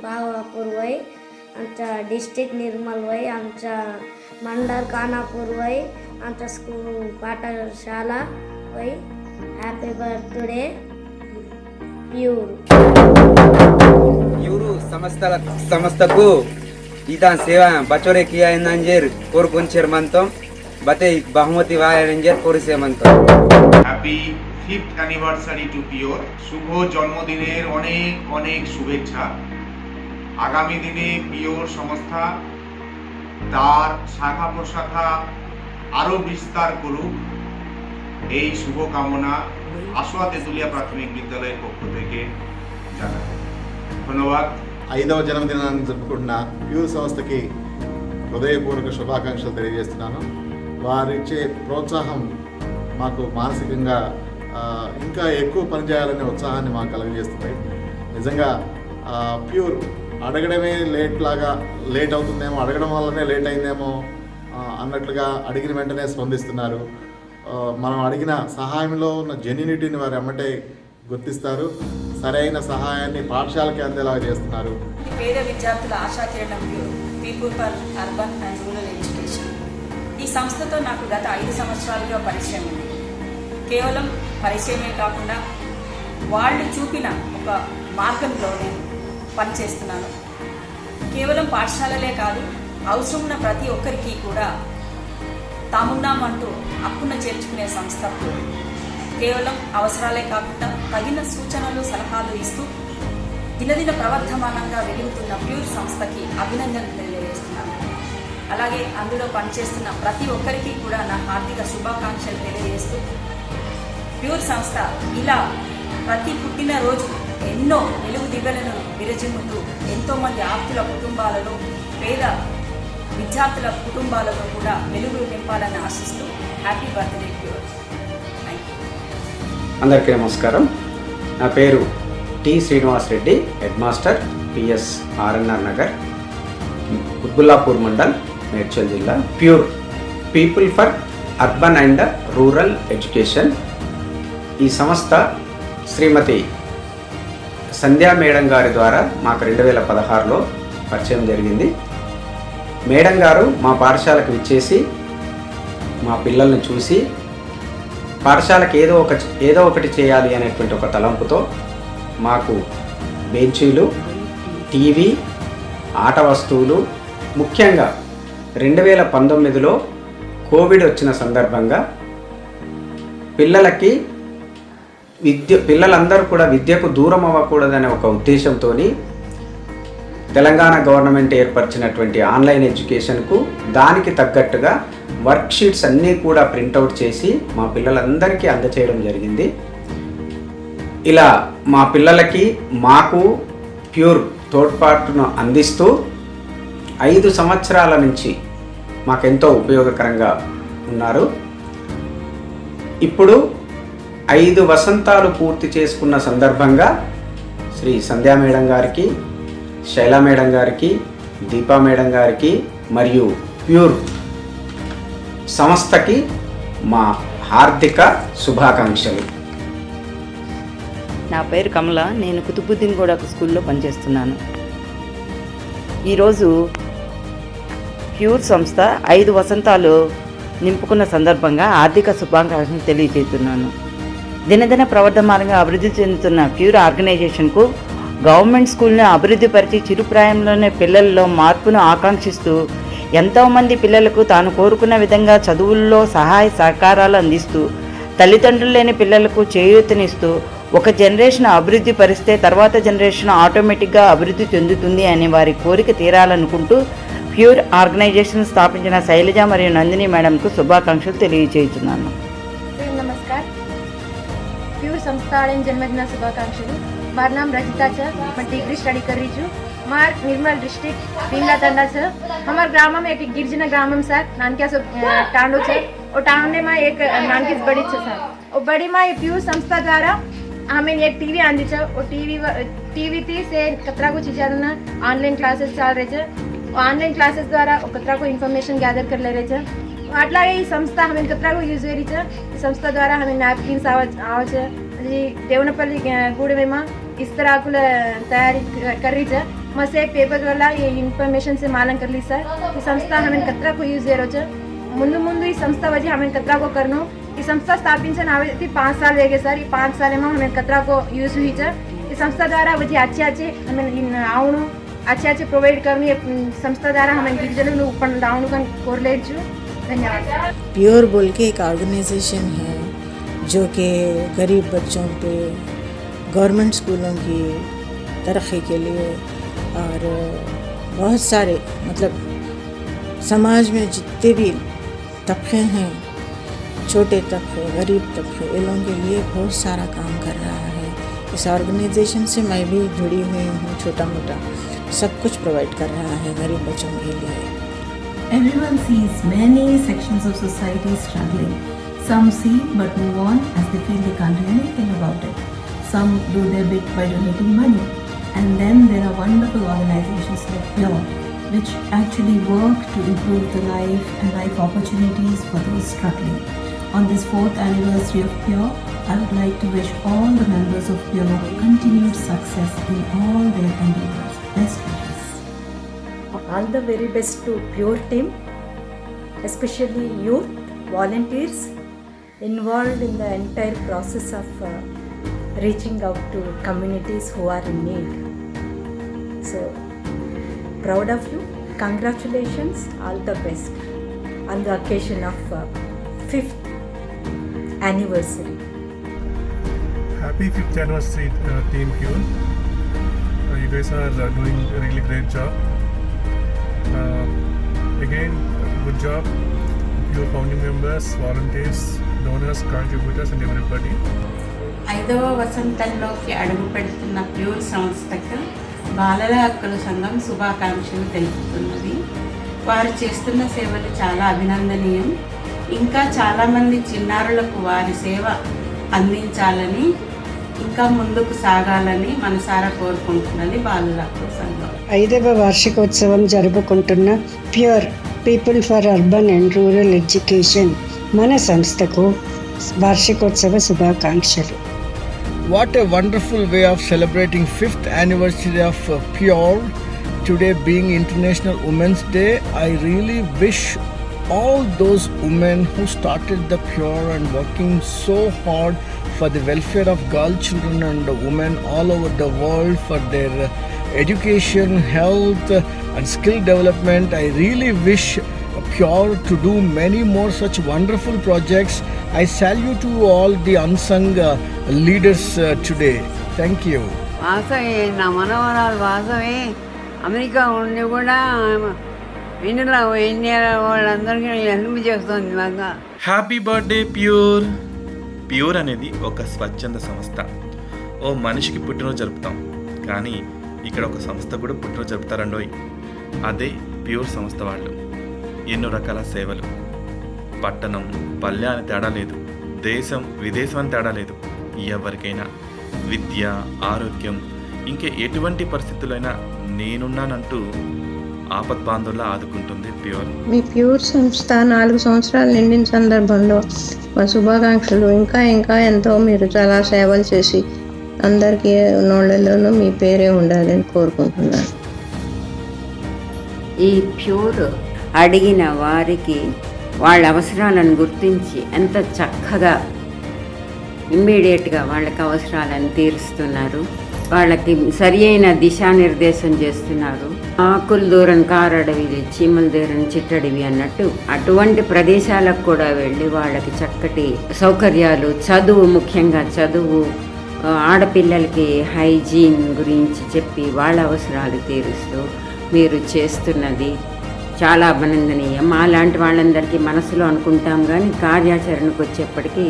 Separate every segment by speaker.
Speaker 1: भावापूर वय, आमचा डिस्ट्रिक्ट निर्मल वय, आमचा मंडल कानापूर वय, आमचा स्कूल पाठशाला वय. హ్యాపీ బర్త్డే
Speaker 2: प्यूर समस्तకు इदान सेवा बचोरे किया नंजेर कोर कोंचेर मंतम बते बहुमती वाय नंजेर कोरिसे मंतम.
Speaker 3: Happy 5th anniversary to Pure. শুভ জন্মদিনের অনেক অনেক শুভেচ্ছা। আগামী দিনে পিওর সংস্থা তার শাখা প্রশাখা আরও বিস্তার করুক, এই শুভকামনা আশোয়া তেঁতুলিয়া প্রাথমিক বিদ্যালয়ের পক্ষ থেকে জানাই। ধন্যবাদ।
Speaker 4: 5వ జన్మదినాన్ని జరుపుకుంటున్న ప్యూర్ సంస్థకి హృదయపూర్వక శుభాకాంక్షలు తెలియజేస్తున్నాను. వారిచ్చే ప్రోత్సాహం మాకు మానసికంగా ఇంకా ఎక్కువ పనిచేయాలనే ఉత్సాహాన్ని మాకు కలుగజేస్తుంది. నిజంగా ప్యూర్ అడగడమే లేట్ అవుతుందేమో, అడగడం వల్లనే లేట్ అయిందేమో అన్నట్లుగా అడిగిన వెంటనే స్పందిస్తున్నారు. మనం అడిగిన సహాయంలో ఉన్న జెన్యూనిటీని వారు ఎమ్మటే గుర్తిస్తారు. సరైన సహాయాన్ని పాఠశాలకి అందేలా చేస్తున్నారు.
Speaker 5: పేద విద్యార్థుల ఆశాకిరణం people for urban and rural education. ఈ సంస్థతో నాకు గత 5 సంవత్సరాలుగా పరిచయం ఉంది. కేవలం పరిచయమే కాకుండా వాళ్ళు చూపిన ఒక మార్గంలో నేను పనిచేస్తున్నాను. కేవలం పాఠశాలలే కాదు, అవసరం ఉన్న ప్రతి ఒక్కరికి కూడా తామున్నామంటూ అప్పున చేర్చుకునే సంస్థ. కేవలం అవసరాలే కాకుండా తగిన సూచనలు సలహాలు ఇస్తూ దినదిన ప్రవర్ధమానంగా వెలుగుతున్న ప్యూర్ సంస్థకి అభినందనలు తెలియజేస్తున్నాను. అలాగే అందులో పనిచేస్తున్న ప్రతి ఒక్కరికి కూడా నా హార్దిక శుభాకాంక్షలు తెలియజేస్తూ ప్యూర్ సంస్థ ఇలా ప్రతి పుట్టినరోజు ఎన్నో వెలుగు దివ్వెలను విరజిమ్ముతూ ఎంతోమంది ఆప్తుల కుటుంబాలలో, పేద విద్యార్థుల కుటుంబాలలో కూడా వెలుగులు నింపాలని ఆశిస్తూ హ్యాపీ బర్త్డే ప్యూర్.
Speaker 6: అందరికీ నమస్కారం. నా పేరు T Srinivas Reddy, head master PS RNR Nagar, Quthbullapur mandal, Medchal జిల్లా. Pure people for urban and rural education. ఈ సంస్థ శ్రీమతి సంధ్యా మేడం గారి ద్వారా మాకు 2016లో పరిచయం జరిగింది. మేడం గారు మా పాఠశాలకు విచ్చేసి మా పిల్లల్ని చూసి పాఠశాలకు ఏదో ఒకటి చేయాలి అనేటువంటి ఒక తలంపుతో మాకు బెంచీలు, టీవీ, ఆట వస్తువులు, ముఖ్యంగా 2019లో కోవిడ్ వచ్చిన సందర్భంగా పిల్లలందరూ కూడా విద్యకు దూరం అవ్వకూడదనే ఒక ఉద్దేశంతో తెలంగాణ గవర్నమెంట్ ఏర్పరిచినటువంటి ఆన్లైన్ ఎడ్యుకేషన్కు దానికి తగ్గట్టుగా వర్క్షీట్స్ అన్నీ కూడా ప్రింటౌట్ చేసి మా పిల్లలందరికీ అందచేయడం జరిగింది. ఇలా మా పిల్లలకి మాకు ప్యూర్ తోడ్పాటును అందిస్తూ 5 సంవత్సరాల నుంచి మాకెంతో ఉపయోగకరంగా ఉన్నారు. ఇప్పుడు 5 వసంతాలు పూర్తి చేసుకున్న సందర్భంగా శ్రీ సంధ్యా మేడం గారికి, శైలా మేడం గారికి, దీపా మేడం గారికి మరియు ప్యూర్ సంస్థకి మా హార్దిక శుభాకాంక్షలు.
Speaker 7: నా పేరు కమల. నేను కుతుబుద్దీన్ గూడ స్కూల్లో పనిచేస్తున్నాను. ఈరోజు ప్యూర్ సంస్థ 5 వసంతాలు నింపుకున్న సందర్భంగా ఆర్థిక శుభాకాంక్షలు తెలియజేస్తున్నాను. దినదిన ప్రవర్ధమానంగా అభివృద్ధి చెందుతున్న ప్యూర్ ఆర్గనైజేషన్కు గవర్నమెంట్ స్కూల్ను అభివృద్ధిపరిచి చిరుప్రాయంలోనే పిల్లల్లో మార్పును ఆకాంక్షిస్తూ ఎంతోమంది పిల్లలకు తాను కోరుకున్న విధంగా చదువుల్లో సహాయ సహకారాలు అందిస్తూ తల్లిదండ్రులు లేని పిల్లలకు చేయూతనిస్తూ ఒక జనరేషన్ అభివృద్ధి పరిస్తే తర్వాత జనరేషన్ ఆటోమేటిక్గా అభివృద్ధి చెందుతుంది అనే వారి కోరిక తీరాలనుకుంటూ ప్యూర్ ఆర్గనైజేషన్ స్థాపించిన శైలజ మరియు నందిని మేడంకు శుభాకాంక్షలు తెలియజేస్తున్నాను.
Speaker 8: नमस्कार. प्यूर संस्था जन्मदिन शुभाकांक्षल. मार नाम रजिता है. मैं डिग्री स्टडी कर रही हूँ. मार निर्मल डिस्ट्रिक्ट पिंगला तंडा है. हमारे ग्राम में एक गिरजना ग्राम सर नानकिया टांडो है. और टांडे में एक नानकी बड़ी है सर. और बड़ी माँ प्यूर संस्था द्वारा हमें एक टीवी आंदी है. और टीवी थी से कतरा को चीज़ ऑनलाइन क्लासेस चल रहे थे. ऑनलाइन क्लासेस द्वारा कतरा को इन्फॉर्मेशन गैदर कर ले रहे थे. अట్లాగే ఈ సంస్థ हमें कतरा को यूज वेरी है. ఈ సంస్థ ద్వారా हमें नैपकिन्स आवचे. देवनपल्ली गूड़े में इस तरह तैयारी कर रही है. मसे एक पेपर वाला ये इन्फॉर्मेशन से मालूम कर ली सर ये संस्था हमें कतरा को यूज है रोज ముందు ముందు ఈ సంస్థ వచ్చి हमें कतरा को करनो ఈ సంస్థ స్థాపించిన అవధి 5 साल वेगे सर ये 5 साल में हमें कतरा को यूज हुई सर ఈ సంస్థ ద్వారా వచ్చి अच्छे हमें అవును अच्छे प्रोवाइड करनी संस्था द्वारा हमें गिरिजनों ऊपर दावनु का कोरलेट धन्यवाद।
Speaker 9: प्योर बोल के एक ऑर्गेनाइजेशन है जो कि गरीब बच्चों पे गवर्नमेंट स्कूलों की तरक्की के लिए और बहुत सारे मतलब समाज में जितने भी तबके हैं छोटे तबके गरीब तबके इन लोगों के लिए बहुत सारा काम कर रहा है। इस ऑर्गेनाइजेशन से मैं भी जुड़ी हुई हूँ, छोटा मोटा सब कुछ प्रोवाइड कर रहा है गरीब बच्चों के लिए।
Speaker 10: Everyone sees many sections of society struggling. Some see but move on as they feel they can't do anything about it. Some do their bit by donating money. And then there are wonderful organizations like Pure, which actually work to improve the life and life opportunities for those struggling. On this 4th anniversary of Pure, I would like to wish all the members of Pure continued success in all their endeavors. Best wishes.
Speaker 11: All the very best to Pure team, especially youth volunteers involved in the entire process of reaching out to communities who are in need. So proud of you. Congratulations. All the best on the occasion of 5th anniversary.
Speaker 12: Happy 5th anniversary Team Pure. You guys are doing a really great job. Again, good job. Pure founding members, volunteers, donors, contributors and everybody.
Speaker 13: 5వ వసంతంలోకి అడుగు పెడుతున్న pure సంస్థకు బాలల హక్కుల సంఘం శుభాకాంక్షలు తెలుపుతున్నది. వారు చేస్తున్న సేవలు చాలా అభినందనీయం. ఇంకా చాలామంది చిన్నారులకు వారి సేవ అందించాలని ఇంకా ముందుకు సాగాలని మనసారా కోరుకుంటున్నది బాలల హక్కుల సంఘం.
Speaker 14: 5వ వార్షికోత్సవం జరుపుకుంటున్న pure people for urban and rural education మన సంస్థకు వార్షికోత్సవ శుభాకాంక్షలు.
Speaker 15: What a wonderful way of celebrating 5th anniversary of Pure. Today being International Women's Day, I really wish all those women who started the Pure and working so hard for the welfare of girl children and women all over the world for their education, health and skill development. I really wish Pure to do many more such wonderful projects. I salute to all the unsung leaders today. Thank you.
Speaker 16: Vasavi నా మనవరాలు Vasavi America ఉండి కూడా ఇండియాలో వాళ్ళందరికీ help చేస్తుంది బాగా.
Speaker 17: Happy birthday pure. Pure అనేది ఒక స్వచ్ఛంద సంస్థ. ఓ మనిషికి పుట్టినరోజు జరుపుతాం, కానీ ఇక్కడ ఒక సంస్థ కూడా పుట్టినరోజు జరుపుతారండోయ్. అదే ప్యూర్ సంస్థ వాళ్ళు. ఎన్నో రకాల సేవలు, పట్టణం పల్లె అని తేడా లేదు, దేశం విదేశం అని తేడా లేదు. ఎవరికైనా విద్య, ఆరోగ్యం, ఇంకా ఎటువంటి పరిస్థితులైనా నేనున్నానంటూ ఆపద్బాంధువులా ఆదుకుంటుంది ప్యూర్.
Speaker 18: మీ ప్యూర్ సంస్థ 4 సంవత్సరాలు నిండిన సందర్భంలో మా శుభాకాంక్షలు. ఇంకా ఇంకా ఎంతో మీరు చాలా సేవలు చేసి అందరికీ నోళ్ళలోనూ మీ పేరే ఉండాలని కోరుకుంటున్నాను.
Speaker 19: ఈ ప్యూర్ అడిగిన వారికి వాళ్ళ అవసరాలను గుర్తించి ఎంత చక్కగా ఇమ్మీడియట్గా వాళ్ళకి అవసరాలను తీరుస్తున్నారు. వాళ్ళకి సరి అయిన దిశానిర్దేశం చేస్తున్నారు. ఆకులు దూరం కారడవి, చీమల దూరం చిట్టడివి అన్నట్టు అటువంటి ప్రదేశాలకు కూడా వెళ్ళి వాళ్ళకి చక్కటి సౌకర్యాలు, చదువు, ముఖ్యంగా చదువు, ఆడపిల్లలకి హైజీన్ గురించి చెప్పి వాళ్ళ అవసరాలు తీరుస్తూ మీరు చేస్తున్నది చాలా అభినందనీయం. అలాంటి వాళ్ళందరికీ మనసులో అనుకుంటాం, కానీ కార్యాచరణకు వచ్చేప్పటికీ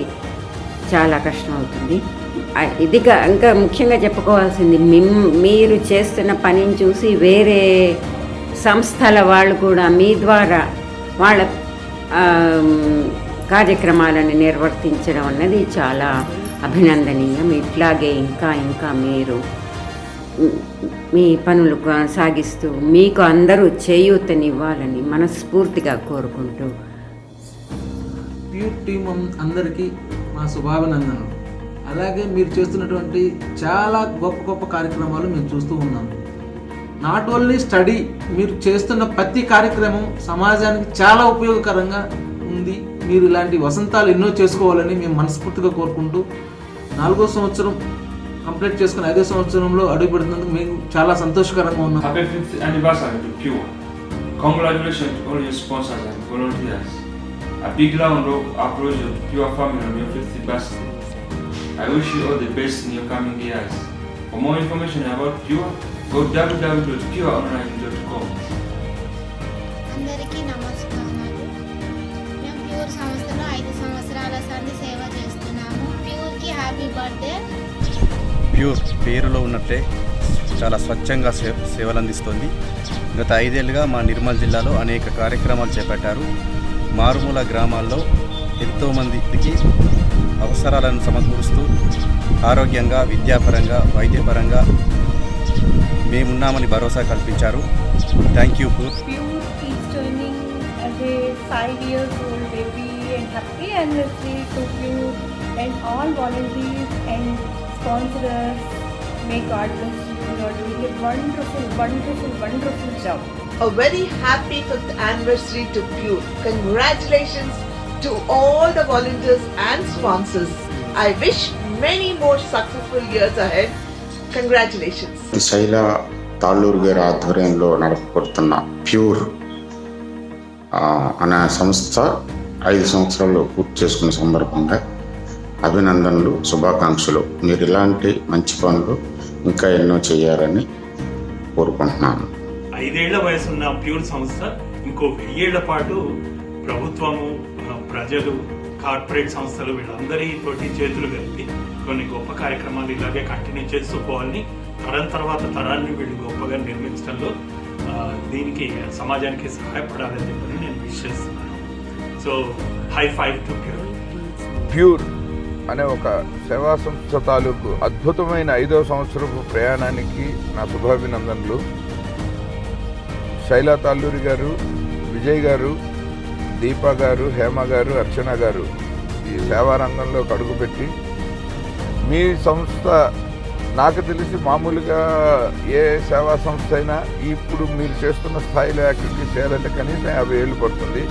Speaker 19: చాలా కష్టం అవుతుంది. ఇది ఇంకా ముఖ్యంగా చెప్పుకోవాల్సింది, మీరు చేస్తున్న పనిని చూసి వేరే సంస్థల వాళ్ళు కూడా మీ ద్వారా వాళ్ళ కార్యక్రమాలను నిర్వర్తించడం అన్నది చాలా అభినందనీయం. ఇట్లాగే ఇంకా ఇంకా మీరు మీ పనులు కొనసాగిస్తూ మీకు అందరూ చేయూతనివ్వాలని మనస్ఫూర్తిగా కోరుకుంటూ
Speaker 20: ప్యూర్ టీం అందరికీ మా శుభాభినందనలు. అలాగే మీరు చేస్తున్నటువంటి చాలా గొప్ప గొప్ప కార్యక్రమాలు మేము చూస్తూ ఉన్నాము. నాట్ ఓన్లీ స్టడీ, మీరు చేస్తున్న ప్రతి కార్యక్రమం సమాజానికి చాలా ఉపయోగకరంగా ఉంది. మీరు ఇలాంటి వసంతాలు ఎన్నో చేసుకోవాలని మేము మనస్ఫూర్తిగా కోరుకుంటూ 4వ సంవత్సరం కంప్లీట్ చేసుకుని 5వ సంవత్సరంలో అడుగుపెడుతున్నందుకు మేము చాలా సంతోషకరంగా ఉన్నాం.
Speaker 21: Happy 5th anniversary to Pure. Congratulations to all your sponsors and volunteers. A big round of applause to Pure family on your 50th birthday. I wish you all the best in your coming years. For more information about Pure, go www.pureonline.com.
Speaker 22: అందరికీ నమస్కారాలు. మేము pure సంస్థలో 5 సంవత్సరాల సంది సేవ చేస్తున్నాము. ప్యూర్కి happy birthday.
Speaker 23: Pure పేరులో ఉన్నట్లే చాలా స్వచ్ఛంగా సేవలు అందిస్తుంది. గత 5 ఏళ్ళుగా మా నిర్మల్ జిల్లాలో అనేక కార్యక్రమాలు చేపట్టారు. మారుమూల గ్రామాల్లో ఎంతోమందికి అవసరాలను సమకూరుస్తూ ఆరోగ్యంగా, విద్యాపరంగా, వైద్యపరంగా మేమున్నామని భరోసా కల్పించారు. Thank you pure.
Speaker 24: Pure is turning as a 5-year-old baby, and happy anniversary to Pure and all volunteers and sponsors. May God bless you. You are doing a wonderful job.
Speaker 25: A very happy 5th anniversary to Pure. Congratulations to all the volunteers and sponsors. I wish many more successful years ahead. Congratulations.
Speaker 26: శైల తాళ్ళూరు గారి ఆధ్వర్యంలో నడపబడుతున్న pure అనే సంస్థ 5 సంవత్సరాలు పూర్తి చేసుకున్న సందర్భంగా అభినందనలు, శుభాకాంక్షలు. మీరు ఇలాంటి మంచి పనులు ఇంకా ఎన్నో చేయాలని కోరుకుంటున్నాను.
Speaker 27: 5 ఏళ్ల వయసున్న ప్యూర్ సంస్థ ఇంకో 1000 ఏళ్ల పాటు ప్రభుత్వము, ప్రజలు, కార్పొరేట్ సంస్థలు వీళ్ళందరితోటి చేతులు కలిపి కొన్ని గొప్ప కార్యక్రమాలు ఇలాగే కంటిన్యూ చేస్తూ పోవాలని, తరం తర్వాత తరాన్ని వీళ్ళు గొప్పగా నిర్మించడంలో దీనికి సమాజానికి సహాయపడాలని చెప్పని నేను విష్ చేస్తున్నాను. So high five to pure.
Speaker 28: Pure అనే ఒక సేవా సంస్థ తాలూకు అద్భుతమైన 5వ సంవత్సరపు ప్రయాణానికి నా శుభాభినందనలు. శైలా తాళ్ళూరి గారు, విజయ్ గారు, దీపా గారు, హేమ గారు, అర్చన గారు ఈ సేవా రంగంలోకి అడుగుపెట్టి మీ సంస్థ నాకు తెలిసి మామూలుగా ఏ సేవా సంస్థ అయినా ఇప్పుడు మీరు చేస్తున్న స్థాయిలో యాక్టివిటీ చేయాలంటే కనీసం 50 ఏళ్ళు పడుతుంది.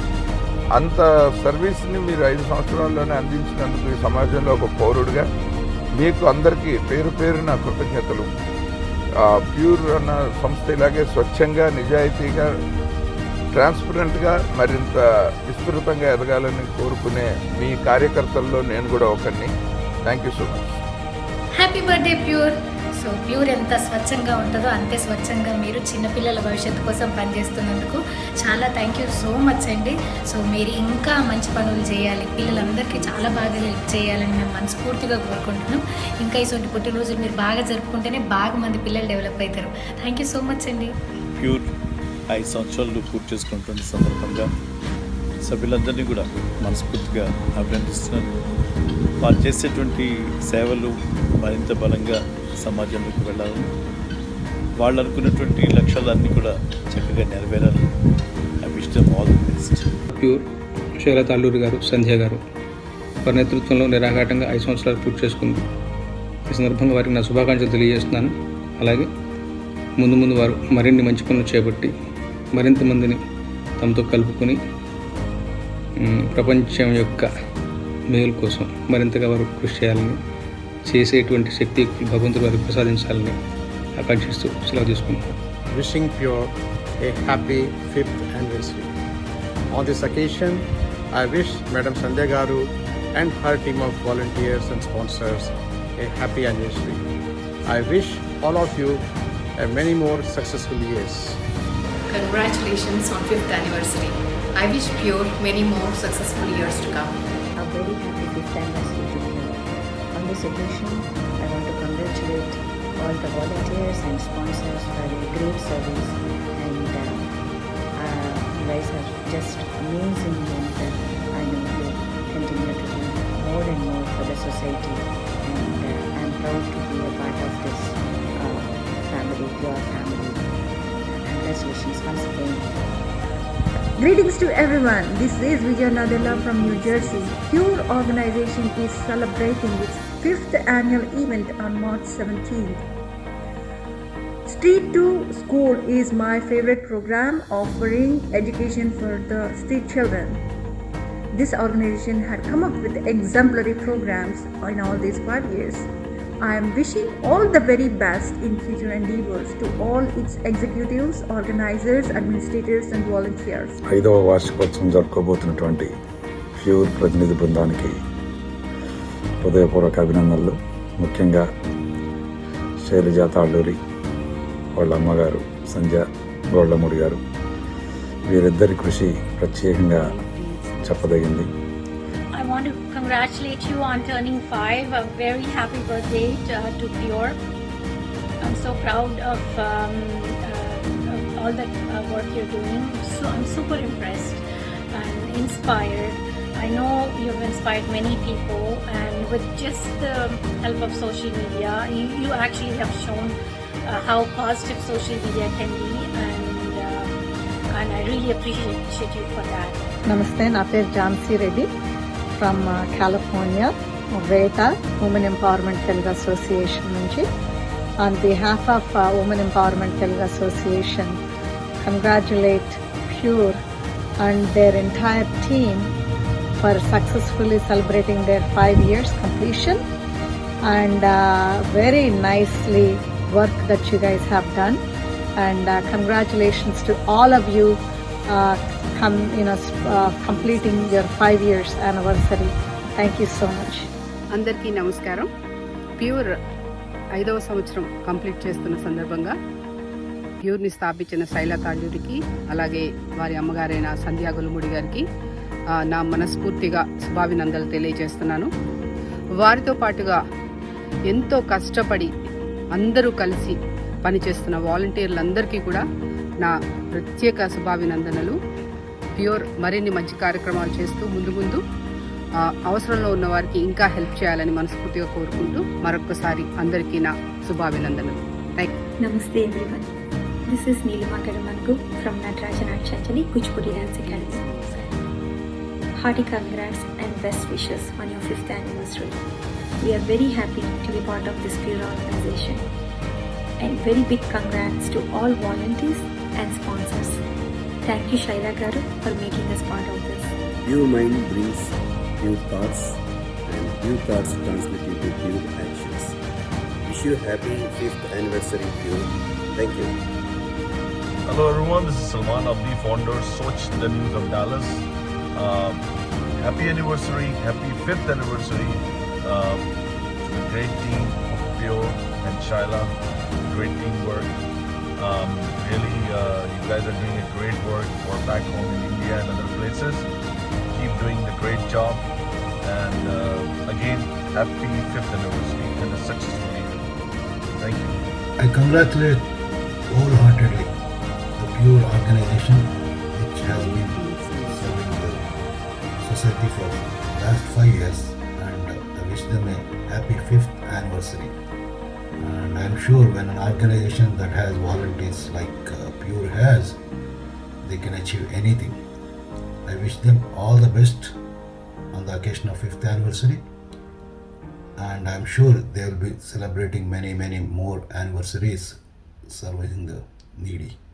Speaker 28: అంత సర్వీస్ని మీరు 5 సంవత్సరాల్లోనే అందించినందుకు ఈ సమాజంలో ఒక పౌరుడిగా మీకు అందరికీ పేరు పేరున కృతజ్ఞతలు. ప్యూర్ అన్న సంస్థ ఇలాగే స్వచ్ఛంగా, నిజాయితీగా, ట్రాన్స్పరెంట్గా మరింత విస్తృతంగా ఎదగాలని కోరుకునే మీ కార్యకర్తల్లో నేను కూడా ఒకరిని. Thank you so much.
Speaker 29: Happy birthday pure. So pure ఎంత స్వచ్ఛంగా ఉంటుందో అంతే స్వచ్ఛంగా మీరు చిన్నపిల్లల భవిష్యత్తు కోసం పనిచేస్తున్నందుకు చాలా థ్యాంక్ యూ సో మచ్ అండి. సో మీరు ఇంకా మంచి పనులు చేయాలి, పిల్లలందరికీ చాలా బాగా హెల్ప్ చేయాలని మేము మనస్ఫూర్తిగా కోరుకుంటున్నాం. ఇంకా ఇటువంటి పుట్టినరోజులు మీరు బాగా జరుపుకుంటేనే బాగా మంది పిల్లలు డెవలప్ అవుతారు. థ్యాంక్ యూ సో మచ్ అండి.
Speaker 30: ప్యూర్ 5 సంవత్సరాలు పూర్తి చేసుకున్నటువంటి సందర్భంగా సభ్యులందరినీ కూడా మనస్ఫూర్తిగా అభినందిస్తున్నాను. వాళ్ళు చేసేటువంటి సేవలు మరింత బలంగా సమాజంలోకి వెళ్ళాలని, వాళ్ళు అనుకున్నటువంటి లక్ష్యాలన్నీ కూడా చక్కగా నెరవేరాలని I wish them all the best.
Speaker 31: Pure Shaila Talluri garu, Sandhya గారు వారి నేతృత్వంలో నిరాఘాటంగా 5 సంవత్సరాలు పూర్తి చేసుకుంది. ఈ సందర్భంగా వారికి నా శుభాకాంక్షలు తెలియజేస్తున్నాను. అలాగే ముందు ముందు వారు మరిన్ని మంచి పనులు చేపట్టి మరింత మందిని తమతో కలుపుకొని ప్రపంచం యొక్క మేలు కోసం మరింతగా వారు కృషి చేయాలని, చేసేటువంటి శక్తి భగవంతుడు వారికి ప్రసాదించాలని ఆకాంక్షిస్తూ సెలవు తీసుకుంటాం.
Speaker 32: Wishing Pure a happy 5th anniversary. On this occasion, I wish Madam Sandhya Garu and her team of volunteers and sponsors a happy anniversary. I wish all of you many more successful years.
Speaker 33: Congratulations on 5th anniversary. I wish Pure many more successful years to come.
Speaker 34: A very happy 5th anniversary to Pure. On this occasion, I want to congratulate all the volunteers and sponsors for their great service, and you guys are just amazing, and I know you continue to do more and more for the society, and I'm proud to be a part of this family, Pure family. Congratulations once again.
Speaker 35: Greetings to everyone. This is Vijay Nadella from New Jersey. Pure organization is celebrating its 5th annual event on March 17th. Street to School is my favorite program offering education for the street children. This organization had come up with exemplary programs in all these 5 years. I am wishing all the very best in future endeavors to all its executives, organizers, administrators and volunteers.
Speaker 1: 5వ వార్షికోత్సవం జరుపుకోబోతున్నటువంటి pure ప్రతినిధి బృందానికి హృదయపూర్వక అభినందనలు. ముఖ్యంగా శైలజ తాళ్ళూరి, వాళ్ళ అమ్మగారు సంధ్య గోళ్ళమూడి గారు, వీరిద్దరి కృషి ప్రత్యేకంగా చెప్పదగింది.
Speaker 29: I want to congratulate you on turning 5. A very happy birthday to Pure. I'm so proud of all the work you're doing. So I'm super impressed and inspired. I know you've inspired many people, and with just the help of social media, you actually have shown how positive social media can be, and I really appreciate you for that.
Speaker 2: నమస్తే, నా పేరు Jhansi Reddy from California, వేటా women empowerment Telugu association నుంచి. On behalf of women empowerment Telugu association, congratulate Pure and their entire team for successfully celebrating their 5 years completion, and very nicely work that you guys have done, and congratulations to all of you completing your 5 years anniversary. Thank you so much.
Speaker 3: అందరికీ నమస్కారం. Pure 5వ సంవత్సరం complete చేస్తున్న సందర్భంగా ప్యూర్ని స్థాపించిన శైలా తాళ్ళూరికి, అలాగే వారి అమ్మగారైన సంధ్యా గొల్లమూడి గారికి నా మనస్ఫూర్తిగా శుభాభినందనలు తెలియజేస్తున్నాను. వారితో పాటుగా ఎంతో కష్టపడి అందరూ కలిసి పనిచేస్తున్న వాలంటీర్లందరికీ కూడా నా ప్రత్యేక శుభాభినందనలు. ప్యూర్ మరిన్ని మంచి కార్యక్రమాలు చేస్తూ ముందు అవసరంలో ఉన్న వారికి ఇంకా హెల్ప్ చేయాలని మనస్ఫూర్తిగా కోరుకుంటూ మరొకసారి అందరికీ నా శుభాభినందనలు.
Speaker 29: Namaste everyone. This is Neelima Kadamangu from Natarajan Achanjali Kuchipudi Dance Academy. Hearty congrats and best wishes on your 5th anniversary. We are very happy to be part of this Pure organization. And very big congrats to all volunteers and sponsors. Thank you Shaila Garu for making us part of this.
Speaker 23: Pure mind brings pure thoughts, and pure thoughts translate into pure actions. Wish you happy 5th anniversary, Pure. Thank you.
Speaker 4: Hello everyone, this is Salman Abdi, founder Soch the News of Dallas. Happy anniversary, happy 5th anniversary to the great team of Pure and Shaila. Great teamwork. Really, you guys are doing a great work for back home in India and other places. Keep doing the great job. And again, happy 5th anniversary and a successful year. Thank you.
Speaker 5: I congratulate wholeheartedly the Pure organization, which has been serving the society for the last 5 years, and I wish them a happy 5th anniversary. And I'm sure when an organization that has volunteers like Pure has, they can achieve anything. I wish them all the best on the occasion of 5th anniversary, and I'm sure they will be celebrating many more anniversaries serving the needy.